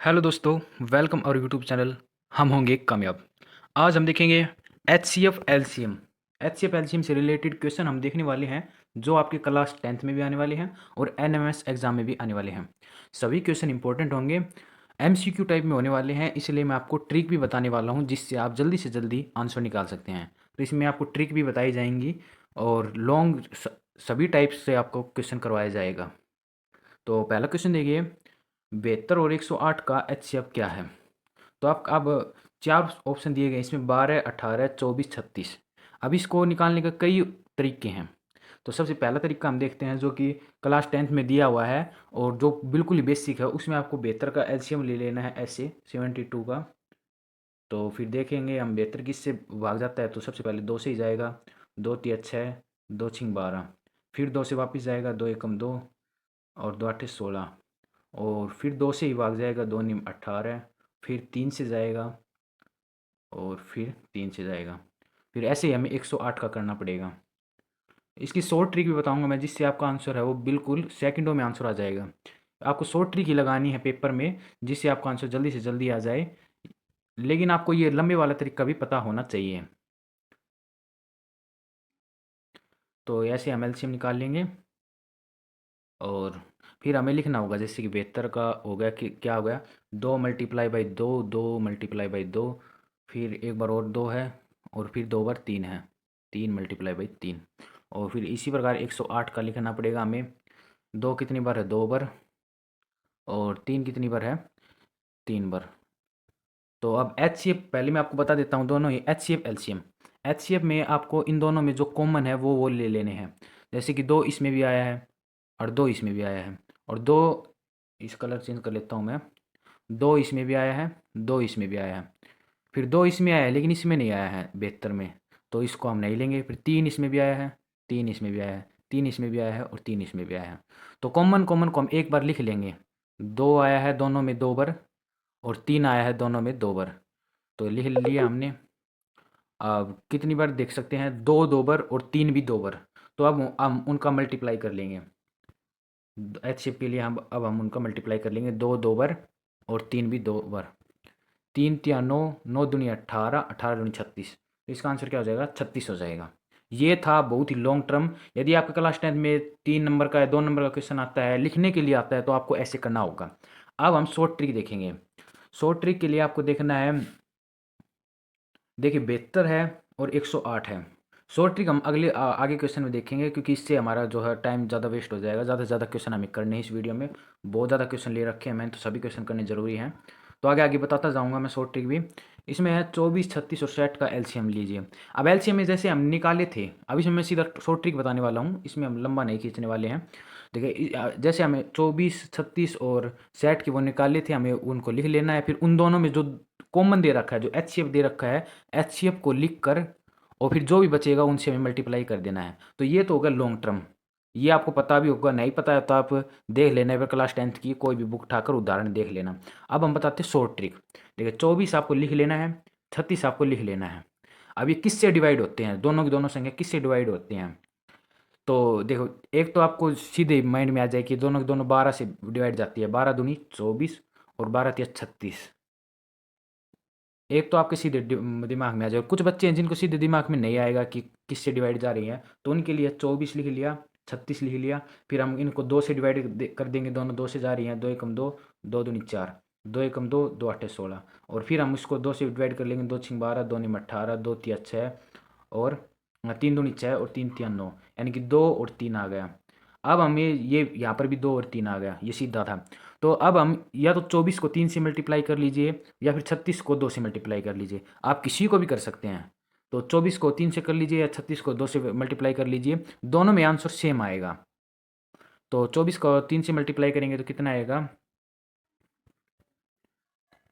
Hello दोस्तों, welcome और YouTube channel हम होंगे कामयाब। आज हम देखेंगे एचसीएफ एलसीएम। एचसीएफ एलसीएम से रिलेटेड क्वेश्चन हम देखने वाले हैं जो आपके क्लास 10th में भी आने वाले हैं और एनएमएस एग्जाम में भी आने वाले हैं। सभी क्वेश्चन इंपॉर्टेंट होंगे, एमसीक्यू टाइप में होने वाले हैं, इसलिए मैं आपको ट्रिक भी बताने वाला हूं जिससे आप जल्दी से जल्दी आंसर निकाल सकते हैं। तो इसमें आपको ट्रिक भी बताई जाएंगी और लॉन्ग सभी टाइप से आपको क्वेश्चन करवाया जाएगा। तो पहला क्वेश्चन देखिए, 72 और 108 का एचसीएफ क्या है? तो आप अब चार ऑप्शन दिए गए, इसमें 12, 18, 24, 36। अब इसको निकालने के कई तरीके हैं। तो सबसे पहला तरीका हम देखते हैं जो कि क्लास 10th में दिया हुआ है और जो बिल्कुल ही बेसिक है। उसमें आपको 72 का एलसीएम ले लेना है ऐसे 72 का। तो फिर देखेंगे हम 72 किससे भाग जाता है, तो सबसे पहले 2 से ही जाएगा। 2 तिया 6, 2 छिंग 12, फिर 2 से वापस जाएगा, 2 एकम 2 और 2 आठे 16, और फिर 2 से ही भाग जाएगा, 2 निम 18, फिर 3 से जाएगा और फिर 3 से जाएगा। फिर ऐसे ही हमें 108 का करना पड़ेगा। इसकी शॉर्ट ट्रिक भी बताऊंगा मैं जिससे आपका आंसर है वो बिल्कुल सेकंडों में आंसर आ जाएगा। आपको शॉर्ट ट्रिक ही लगानी है पेपर में जिससे आपका आंसर जल्दी से जल्दी आ जाए, लेकिन आपको ये लंबे वाला तरीका भी पता होना चाहिए। तो ऐसे हम एलसीएम निकाल लेंगे और फिर हमें लिखना होगा, जैसे कि 72 का हो गया कि क्या हो गया, 2 मल्टीप्लाई बाई 2, 2 मल्टीप्लाई बाई 2, फिर एक बार और 2 है और फिर 2 बार 3 है, 3 मल्टीप्लाई बाई 3। और फिर इसी प्रकार 108 का लिखना पड़ेगा हमें। 2 कितनी बार है, 2 बार, और 3 कितनी बार है, 3 बार। तो अब एच सी एफ पहले मैं आपको बता देता हूँ, दोनों ही H C F LCM. H C F में आपको इन दोनों में जो कॉमन है वो ले लेने हैं। जैसे कि 2 इसमें भी आया है और 2 इसमें भी आया है, और 2, इस कलर चेंज कर लेता हूँ मैं, 2 इसमें भी आया है, 2 इसमें भी आया है, फिर 2 इसमें आया है लेकिन इसमें नहीं आया है 72 में, तो इसको हम नहीं लेंगे। फिर 3 इसमें भी आया है, 3 इसमें भी आया है, 3 इसमें भी आया है और 3 इसमें भी आया है। तो कॉमन कॉमन को हम एक बार लिख लेंगे। 2 आया है दोनों में 2 बार और 3 आया है दोनों में 2 बार, तो लिख लिया हमने। अब कितनी बार देख सकते हैं, 2 2 बार और 3 भी 2 बार। तो अब हम उनका मल्टीप्लाई कर लेंगे। एच शिप के लिए हम अब हम उनका मल्टीप्लाई कर लेंगे, 2 2 बार और 3 भी 2 बार। 3 तिया 9, 9 दूनी 18, 18 दूनी 36। तो इसका आंसर क्या हो जाएगा, 36 हो जाएगा। ये था बहुत ही लॉन्ग टर्म। यदि आपका क्लास 10th में 3 नंबर का या 2 नंबर का क्वेश्चन आता है, लिखने के लिए आता है, तो आपको ऐसे करना होगा। अब हम शॉर्ट ट्रिक देखेंगे। शॉर्ट ट्रिक के लिए आपको देखना है, देखिए 72 है और 108 है। शॉर्ट ट्रिक हम आगे क्वेश्चन में देखेंगे, क्योंकि इससे हमारा जो है टाइम ज़्यादा वेस्ट हो जाएगा। ज़्यादा से ज़्यादा क्वेश्चन हमें करने हैं इस वीडियो में। बहुत ज़्यादा क्वेश्चन ले रखे हैं मैंने, तो सभी क्वेश्चन करने ज़रूरी हैं। तो आगे आगे बताता जाऊँगा मैं शॉर्ट ट्रिक भी। इसमें है 24, 36 और 60 का एलसीएम लीजिए। अब एलसीएम में जैसे हम निकाले थे, अब इसमें मैं सीधा शॉर्ट ट्रिक बताने वाला हूँ, इसमें हम लंबा नहीं खींचने वाले हैं। देखिए जैसे हमें 24, 36 और 60 की वो निकाले थे, हमें उनको लिख लेना है। फिर उन दोनों में जो कॉमन दे रखा है, जो एचसीएफ दे रखा है, एचसीएफ को लिख कर और फिर जो भी बचेगा उनसे हमें मल्टीप्लाई कर देना है। तो ये तो होगा लॉन्ग टर्म। ये आपको पता भी होगा, नहीं पता है तो आप देख लेना है, क्लास 10th की कोई भी बुक उठाकर उदाहरण देख लेना। अब हम बताते हैं शॉर्ट ट्रिक। देखिए 24 आपको लिख लेना है, 36 आपको लिख लेना है। अब ये किससे डिवाइड होते हैं, दोनों की दोनों संख्या किससे डिवाइड होते हैं? तो देखो, एक तो आपको सीधे माइंड में आ जाए कि दोनों की दोनों 12 से डिवाइड जाती है, 12 दूनी 24 और 12 तिया 36। एक तो आपके सीधे दिमाग में आ जाए। कुछ बच्चे हैं जिनको सीधे दिमाग में नहीं आएगा कि किससे डिवाइड जा रही है, तो उनके लिए 24 लिख लिया, 36 लिख लिया। फिर हम इनको 2 से डिवाइड कर देंगे, दोनों 2 से जा रही हैं, 2 एकम 2, 2 दूनी 4, 2 एकम 2, 2 आठे 16। और फिर हम इसको 2 से डिवाइड कर लेंगे, 2 छिंग 12, 2 निम 18, 2 तिया 6 और 3 दूनी 6 और 3 तिया 9, यानी कि 2 और 3 आ गया। अब हमें ये यहाँ पर भी 2 और 3 आ गया, ये सीधा था। तो अब हम या तो 24 को 3 से मल्टीप्लाई कर लीजिए या फिर 36 को 2 से मल्टीप्लाई कर लीजिए। आप किसी को भी कर सकते हैं। तो 24 को 3 से कर लीजिए या 36 को 2 से मल्टीप्लाई कर लीजिए, दोनों में आंसर सेम आएगा। तो 24 को 3 से मल्टीप्लाई करेंगे तो कितना आएगा,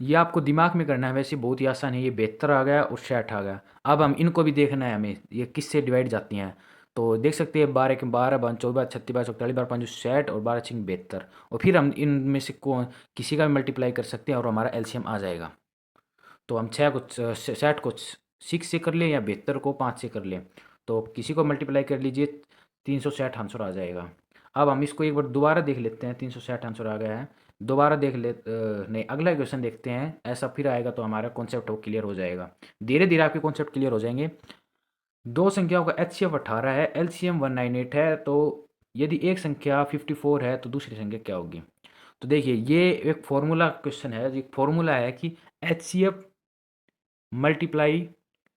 ये आपको दिमाग में करना है, वैसे बहुत ही आसान है। ये 72 आ गया और 60 आ गया। अब हम इनको भी देखना है हमें, ये किससे डिवाइड जाती हैं। तो देख सकते हैं 12 के 12, 12 14, 36, 42, 41, 12 5 60 और 12 6 72। और फिर हम इनमें से को किसी का भी मल्टीप्लाई कर सकते हैं और हमारा एलसीएम आ जाएगा। तो हम 6 को 60 को 6 से कर लें या 72 को 5 से कर लें, तो किसी को मल्टीप्लाई कर लीजिए, 360 आंसर आ जाएगा। अब हम इसको एक बार दोबारा देख लेते हैं, 360 आंसर आ गया है। दोबारा देख ले नहीं, अगला क्वेश्चन देखते हैं। ऐसा फिर आएगा तो हमारा कॉन्सेप्ट वो क्लियर हो जाएगा। धीरे धीरे आपके कॉन्सेप्ट क्लियर हो जाएंगे। दो संख्याओं का एचसीएफ 18 है, एलसीएम 198 है, तो यदि एक संख्या 54 है तो दूसरी संख्या क्या होगी। तो देखिए ये एक फॉर्मूला क्वेश्चन है, एक फॉर्मूला है कि एचसीएफ मल्टीप्लाई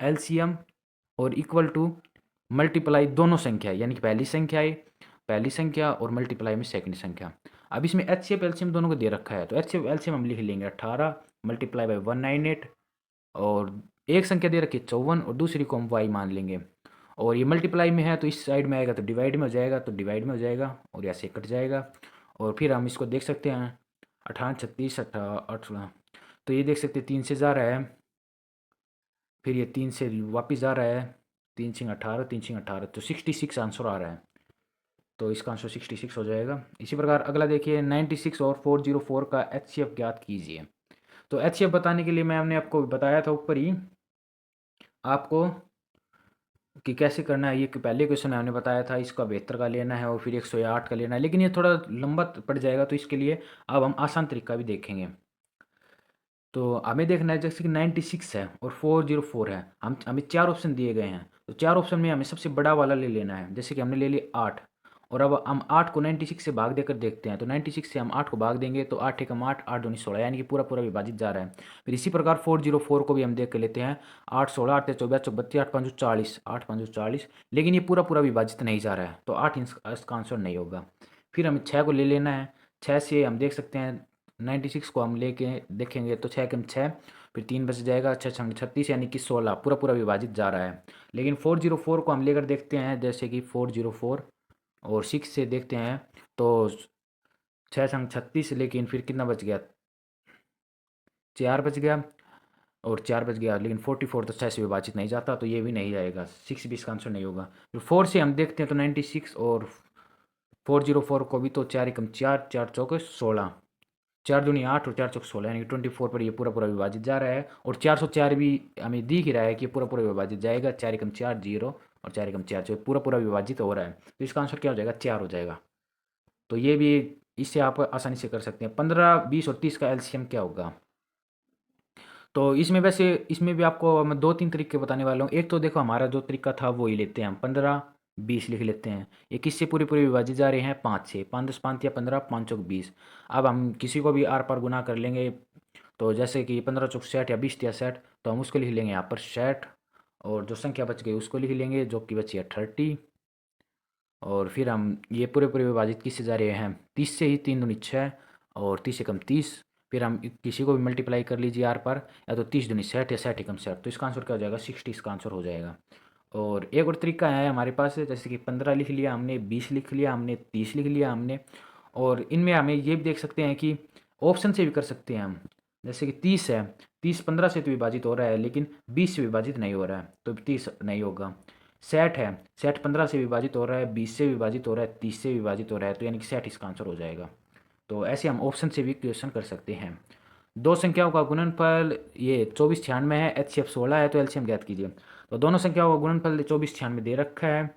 एलसीएम और इक्वल टू मल्टीप्लाई दोनों संख्या, यानी कि पहली संख्या और मल्टीप्लाई में सेकंड संख्या। अब इसमें एच सी एफ एलसीएम दोनों को दे रखा है, तो एच सी एफ एलसीएम हम लिख लेंगे 18 मल्टीप्लाई बाई 198, और एक संख्या दे रखी है 54 और दूसरी को हम वाई मान लेंगे। और ये मल्टीप्लाई में है तो इस साइड में आएगा तो डिवाइड में हो जाएगा, तो डिवाइड में हो जाएगा और यहाँ से कट जाएगा। और फिर हम इसको देख सकते हैं 18 36 18, तो ये देख सकते हैं 3 से जा रहा है, फिर ये 3 से वापस जा रहा है, 3 सिंह 18 3 सिंह 18, तो 66 आंसर आ रहा है। तो इसका आंसर 66 हो जाएगा। इसी प्रकार अगला देखिए 96 और 404 का एचसीएफ ज्ञात कीजिए। तो एचसीएफ बताने के लिए मैंने आपको बताया था ऊपर ही आपको कि कैसे करना है। ये पहले क्वेश्चन में हमने बताया था, इसका 72 का लेना है और फिर 108 का लेना है, लेकिन ये थोड़ा लंबा पड़ जाएगा, तो इसके लिए अब हम आसान तरीका भी देखेंगे। तो हमें देखना है जैसे कि 96 है और 404 है, हमें चार ऑप्शन दिए गए हैं, तो चार ऑप्शन में हमें सबसे बड़ा वाला ले लेना है। जैसे कि हमने ले लिया 8, और अब हम 8 को 96 से भाग देकर देखते हैं, तो 96 से हम 8 को भाग देंगे तो 8 एकम 8 8 दूनी 16, यानी कि पूरा पूरा विभाजित जा रहा है। फिर इसी प्रकार 404 को भी हम देख कर लेते हैं, 8 16 8 24 32 8 5 40 8 5 40, लेकिन ये पूरा पूरा विभाजित नहीं जा रहा है, तो 8 इसका आंसर नहीं होगा। फिर हमें 6 को ले लेना है, 6 से हम देख सकते हैं 96 को हम लेके देखेंगे तो 6 कम 6, फिर 3 बच जाएगा, 6 छंग 36, यानी कि 16 पूरा पूरा विभाजित जा रहा है। लेकिन 404 को हम लेकर देखते हैं, जैसे कि 404 और 6 से देखते हैं तो 6 संग 36, लेकिन फिर कितना बच गया, 4 बच गया, और 4 बच गया, लेकिन 44 तो 6 से विभाजित नहीं जाता, तो ये भी नहीं आएगा, 6 भी इसका आंसर नहीं होगा। फिर 4 से हम देखते हैं तो 96 और 404 को भी, तो 4 एकम 4 4 चौके 16, 4 दूनी 8 और 4 चौक 16, यानी कि 24 पर ये पूरा पूरा विभाजित जा रहा है। और 404 भी हमें दिख ही रहा है कि पूरा पूरा विभाजित जाएगा, 4 एकम 4 जीरो और 4 एकम 4 पूरा पूरा विभाजित हो रहा है, तो इसका आंसर क्या हो जाएगा, 4 हो जाएगा। तो ये भी इससे आप आसानी से कर सकते हैं। 15 20 और 30 का एलसीएम क्या होगा। तो इसमें वैसे इसमें भी आपको मैं दो तीन तरीके बताने वाला हूँ। एक तो देखो हमारा जो तरीका था वो ही लेते हैं हम, 15 20 लिख लेते हैं। ये किससे पूरे पूरे विभाजित जा रहे हैं, 5 से, 5 10 5 या 15 5 चौक 20। अब हम किसी को भी आर पार गुना कर लेंगे, तो जैसे कि 15 चौक 60 या 20 या 60, तो हम उसको लिख लेंगे यहाँ पर 60, और जो संख्या बच गई उसको लिख लेंगे जो कि बची है 30। और फिर हम ये पूरे पूरे विभाजित किससे जा रहे हैं, 30 से ही, 3 दूनी 6 और 30 एकम 30। फिर हम किसी को भी मल्टीप्लाई कर लीजिए आर पर, या तो 30 दूनी 60 या 60 एकम 60, तो इसका आंसर क्या हो जाएगा, 60 इसका आंसर हो जाएगा। और एक और तरीका है हमारे पास, जैसे कि 15 लिख लिया हमने, 20 लिख लिया हमने, 30 लिख लिया हमने, और इनमें हमें ये भी देख सकते हैं कि ऑप्शन से भी कर सकते हैं हम। जैसे कि 30 है, 30 15 से तो विभाजित हो रहा है, लेकिन 20 से विभाजित नहीं हो रहा है, तो 30 नहीं होगा। 60 है, 60 15 से विभाजित हो रहा है, 20 से विभाजित हो रहा है, 30 से विभाजित हो रहा है, तो यानी कि 60 इसका आंसर हो जाएगा। तो ऐसे हम ऑप्शन से भी क्वेश्चन कर सकते हैं। दो संख्याओं का गुणनफल ये 24 96 है, एचसीएफ 16 है, तो एलसीएम ज्ञात कीजिए। तो दोनों संख्याओं का गुणनफल 24 96 दे रखा है,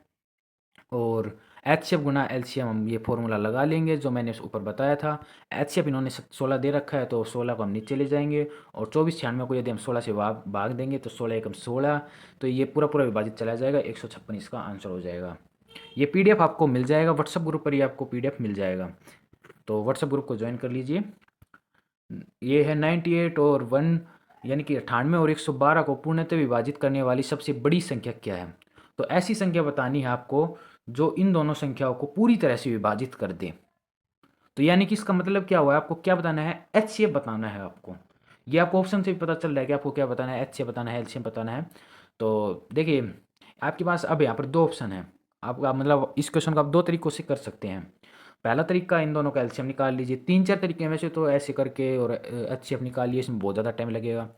और एचसीएफ गुना एलसीएम हम ये फॉर्मूला लगा लेंगे जो मैंने ऊपर बताया था। एचसीएफ इन्होंने 16 दे रखा है, तो 16 को हम नीचे ले जाएंगे, और 24 96 को यदि हम 16 से भाग देंगे तो 16 एकम 16, तो ये पूरा पूरा विभाजित चला जाएगा, 156 इसका आंसर हो जाएगा। ये पीडीएफ आपको मिल जाएगा व्हाट्सएप ग्रुप पर ही, आपको पीडीएफ मिल जाएगा, तो व्हाट्सएप ग्रुप को ज्वाइन कर लीजिए। ये है 98 और 1, यानी कि 98 और 112 को पूर्णतः विभाजित करने वाली सबसे बड़ी संख्या क्या है। तो ऐसी संख्या बतानी है आपको जो इन दोनों संख्याओं को पूरी तरह से विभाजित कर दे। तो यानी कि इसका मतलब क्या हुआ है, आपको क्या बताना है, एचसीएफ बताना है आपको। ये आपको ऑप्शन से भी पता चल रहा है कि आपको क्या बताना है, एचसीएफ बताना है, एलसीएम बताना है। तो देखिए आपके पास अब यहाँ पर दो ऑप्शन है, आपका मतलब इस क्वेश्चन को आप दो तरीकों से कर सकते हैं। पहला तरीका, इन दोनों का एलसीएम निकाल लीजिए, तीन चार तरीके हैं वैसे तो ऐसे करके, और एचसीएफ निकालिए, इसमें बहुत ज़्यादा टाइम लगेगा।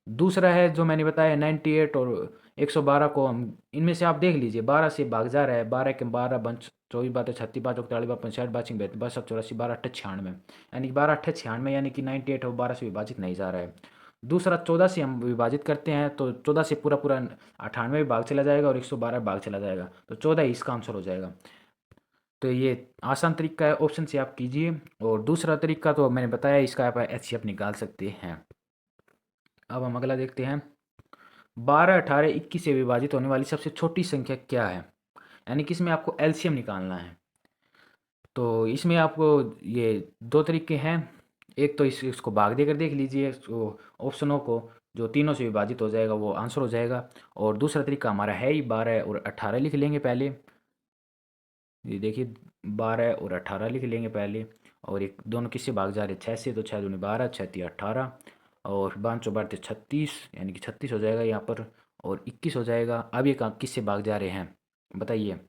दूसरा है जो मैंने बताया 98 और 112 को हम इनमें से आप देख लीजिए, 12 से भाग जा रहा है, 12 के 12 बंच 24 बातें 36 5 41 65 62 63 62 84 12 8 96, यानी कि 12 8 96, यानी कि 98 और 12 से विभाजित नहीं जा रहा है। दूसरा 14 से हम विभाजित करते हैं, तो 14 से पूरा पूरा 98 भाग चला जाएगा और 112 भाग चला जाएगा, तो 14 ही इसका आंसर हो जाएगा। तो ये आसान तरीका है, ऑप्शन से आप कीजिए। और दूसरा तरीका तो मैंने बताया, इसका आप एचसीएफ निकाल सकते हैं। अब हम अगला देखते हैं। 12, 18, 21 से विभाजित होने वाली सबसे छोटी संख्या क्या है, यानी कि इसमें आपको एलसीएम निकालना है। तो इसमें आपको ये दो तरीके हैं। एक तो इसको भाग देकर देख लीजिए, तो ऑप्शनों को जो तीनों से विभाजित हो जाएगा वो आंसर हो जाएगा। और दूसरा तरीका हमारा है ही, 12 और 18 लिख लेंगे पहले। ये देखिए, 12 और 18 लिख लेंगे पहले। और एक दोनों किससे भाग जा रहे हैं, 6 से, तो 6 दूनी 12, 6 तिया 18, और 5 36, यानी कि 36 हो जाएगा यहाँ पर। और 21 हो जाएगा। अब ये किससे भाग जा रहे हैं बताइए।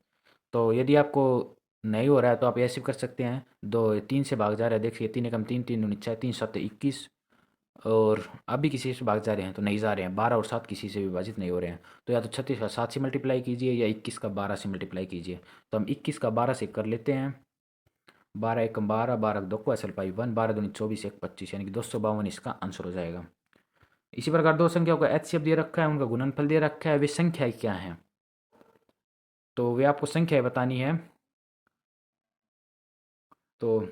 तो यदि आपको नहीं हो रहा है तो आप ऐसे भी कर सकते हैं, दो 3 से भाग जा रहा है, देखिए 3 एकम 3, 3 दूनी 6, 3 7 21। और अभी किसी से भाग जा रहे हैं तो नहीं जा रहे हैं, 12 और 7 किसी से विभाजित नहीं हो रहे हैं। तो या तो 36 का 7 से मल्टीप्लाई कीजिए, या 21 का 12 से मल्टीप्लाई कीजिए। तो हम 21 का 12 से कर लेते हैं। 12 एकम 12, 12 दो को असल पाई 1, 12 दूनी 24, 1 25, यानी कि 252 इसका आंसर हो जाएगा। इसी प्रकार दो संख्याओं का एचसीएफ दे रखा है, उनका गुणनफल दे रखा है, वे संख्याएं क्या हैं, तो वे आपको संख्याएं बतानी है। तो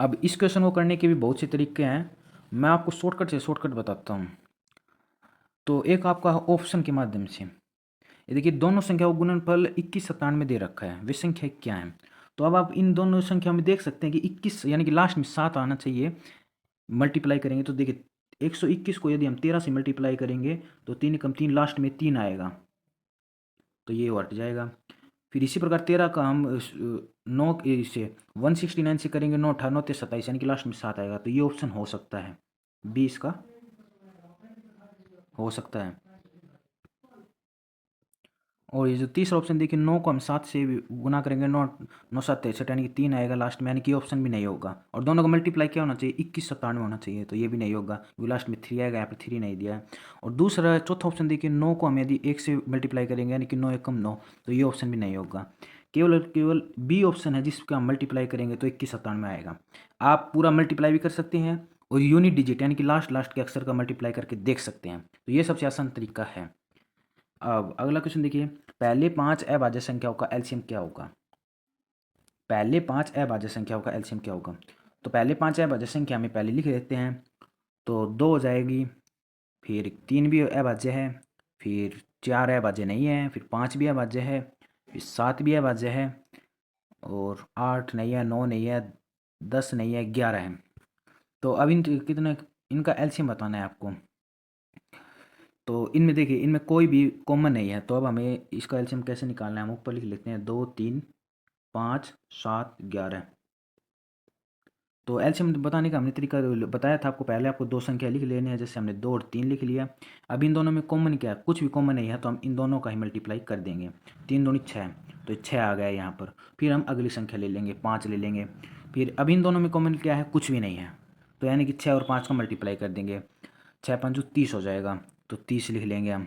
अब इस क्वेश्चन को करने के भी बहुत से तरीके हैं, मैं आपको शॉर्टकट से शॉर्टकट बताता हूँ। तो एक आपका ऑप्शन के माध्यम से, ये देखिए दोनों संख्याओं का गुणनफल 2197 दे रखा है, वे संख्या क्या है। तो अब आप इन दोनों संख्याओं में देख सकते हैं कि 21 यानी कि लास्ट में 7 आना चाहिए। मल्टीप्लाई करेंगे तो देखिए 121 को यदि हम 13 से मल्टीप्लाई करेंगे तो 3 एकम 3, लास्ट में 3 आएगा, तो ये हट जाएगा। फिर इसी प्रकार 13 का हम 9 से 169 से करेंगे, 9 18 9 27, यानी कि लास्ट में 7 आएगा, तो ये ऑप्शन हो सकता है, 20 का हो सकता है। और ये जो तीसरा ऑप्शन देखिए, 9 को हम 7 से गुना करेंगे, 9 9 7 63, यानी कि 3 आएगा लास्ट में, यानी कि ऑप्शन भी नहीं होगा। और दोनों का मल्टीप्लाई क्या होना चाहिए, 2197 होना चाहिए, तो ये भी नहीं होगा क्योंकि लास्ट में 3 आएगा, यहाँ पे 3 नहीं दिया है। और दूसरा चौथा ऑप्शन देखिए, 9 को हम यदि 1 से मल्टीप्लाई करेंगे, यानी कि 9 एकम 9, तो ये ऑप्शन भी नहीं होगा। केवल केवल बी ऑप्शन है जिसका हम मल्टीप्लाई करेंगे तो 2197 में आएगा। आप पूरा मल्टीप्लाई भी कर सकते हैं और यूनिट डिजिट यानी कि लास्ट लास्ट के अक्षर का मल्टीप्लाई करके देख सकते हैं, तो ये सबसे आसान तरीका है। अब अगला क्वेश्चन देखिए, पहले 5 अभाज्य संख्याओं का एलसीएम क्या होगा। पहले 5 अभाज्य संख्याओं का एलसीएम क्या होगा। तो पहले 5 अभाज्य संख्या में पहले लिख देते हैं, तो 2 हो जाएगी, फिर 3 भी अभाज्य है, फिर 4 अभाज्य नहीं है, फिर 5 भी अभाज्य है, फिर 7 भी अभाज्य है, और 8 नहीं है, 9 नहीं है, 10 नहीं है, 11 है। तो अब इन कितने, इनका एलसीएम बताना है आपको। तो इनमें देखिए, इनमें कोई भी कॉमन नहीं है, तो अब हमें इसका एलसीएम कैसे निकालना है, हम ऊपर लिख लेते हैं 2 3 5 7 11। तो एलसीएम बताने का हमने तरीका बताया था आपको, पहले आपको दो संख्या लिख लेनी है, जैसे हमने 2 और 3 लिख लिया। अब इन दोनों में कॉमन क्या है, कुछ भी कॉमन नहीं है, तो हम इन दोनों का ही मल्टीप्लाई कर देंगे। 3 दूनी 6, तो 6 आ गया यहाँ पर। फिर हम अगली संख्या ले लेंगे, 5 ले लेंगे। फिर अब इन दोनों में कॉमन क्या है, कुछ भी नहीं है, तो यानी कि 6 और 5 का मल्टीप्लाई कर देंगे, 6 5 30 हो जाएगा, तो 30 लिख लेंगे हम।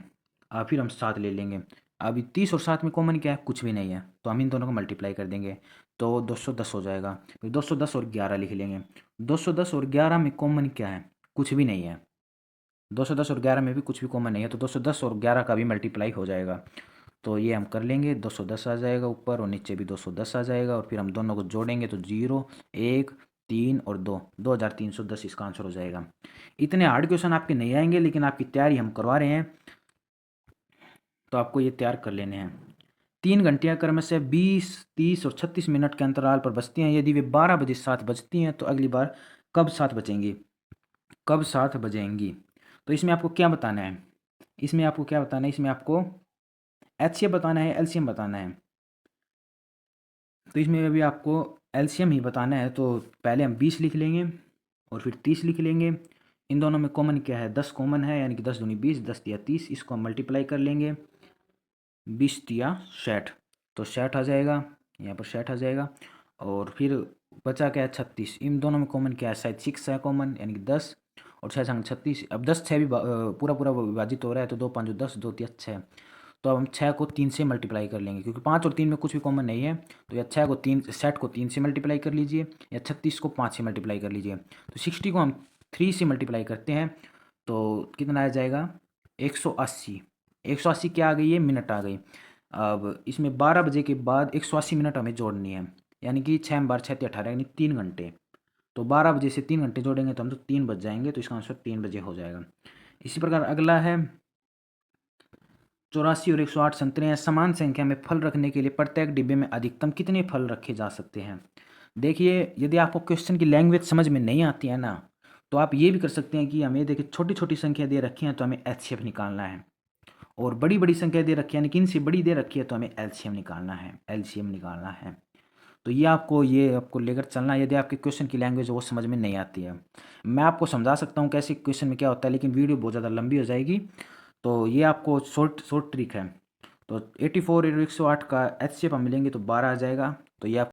फिर हम 7 ले लेंगे। अभी 30 और 7 में कॉमन क्या है, कुछ भी नहीं है, तो हम इन दोनों को मल्टीप्लाई कर देंगे, तो 210 हो जाएगा। फिर 210 और 11 लिख लेंगे। 210 और 11 में कॉमन क्या है, कुछ भी नहीं है। 210 और 11 में भी कुछ भी कॉमन नहीं है, तो 210 और 11 का भी मल्टीप्लाई हो जाएगा, तो ये हम कर लेंगे। 210 आ जाएगा ऊपर, और नीचे भी 210 आ जाएगा, और फिर हम दोनों को जोड़ेंगे तो 0 1 3 और 2, 2310 इसका आंसर हो जाएगा। इतने हार्ड क्वेश्चन आपके नहीं आएंगे, लेकिन आपकी तैयारी हम करवा रहे हैं, तो आपको ये तैयार कर लेने हैं। 3 घंटियाँ क्रमशः 20 30 और 36 मिनट के अंतराल पर बजती हैं। यदि वे 12 बजे 7 बजती हैं तो अगली बार कब 7 बजेंगी, कब 7 बजेंगी। तो इसमें आपको क्या बताना है, इसमें आपको क्या बताना है, इसमें आपको एचसीएफ बताना है, एलसीएम बताना है। तो इसमें अभी आपको एलसीएम ही बताना है, तो पहले हम 20 लिख लेंगे और फिर 30 लिख लेंगे। इन दोनों में कॉमन क्या है, 10 कॉमन है, यानी कि 10 दूनी 20, 10 या 30, इसको हम मल्टीप्लाई कर लेंगे, 20 या 60, तो 60 आ जाएगा, यहाँ पर 60 आ जाएगा। और फिर बचा क्या है, 36। इन दोनों में कॉमन क्या है, शायद 6 है कॉमन, यानी कि 10 और 6 संग 36। अब 10 6 भी पूरा पूरा विभाजित हो रहा है, तो 2 5 10, 2 3 6। तो अब हम 6 को 3 से मल्टीप्लाई कर लेंगे, क्योंकि 5 और 3 में कुछ भी कॉमन नहीं है, तो या 6 को 3, 60 को 3 से मल्टीप्लाई कर लीजिए, या 36 को 5 से मल्टीप्लाई कर लीजिए। तो 60 को हम 3 से मल्टीप्लाई करते हैं, तो कितना आ जाएगा, 180। 180 क्या आ गई, ये मिनट आ गई। अब इसमें 12 बजे के बाद 180 मिनट हमें जोड़नी है, यानी कि 6 बार 6 18 यानी 3 घंटे। तो 12 बजे से 3 घंटे जोड़ेंगे तो हम तो 3 बज जाएंगे, तो इसका आंसर 3 बजे हो जाएगा। इसी प्रकार अगला है 84 और 108 संतरे हैं। समान संख्या में फल रखने के लिए प्रत्येक डिब्बे में अधिकतम कितने फल रखे जा सकते हैं। देखिए, यदि आपको क्वेश्चन की लैंग्वेज समझ में नहीं आती है ना, तो आप ये भी कर सकते हैं कि हमें देखिए छोटी छोटी संख्या दे रखी है तो हमें एचसीएफ निकालना है, और बड़ी बड़ी संख्या दे रखी है यानी कि इनसे बड़ी दे रखी है तो हमें एलसीएम निकालना है, एलसीएम निकालना है। तो ये आपको लेकर चलना है, यदि आपके क्वेश्चन की लैंग्वेज वो समझ में नहीं आती है। मैं आपको समझा सकता हूँ कैसे क्वेश्चन में क्या होता है, लेकिन वीडियो बहुत ज़्यादा लंबी हो जाएगी। तो ये आपको शॉर्ट शॉर्ट ट्रिक है। तो 84 और 108 का एचसीएफ हम मिलेंगे तो 12 आ जाएगा। तो ये आप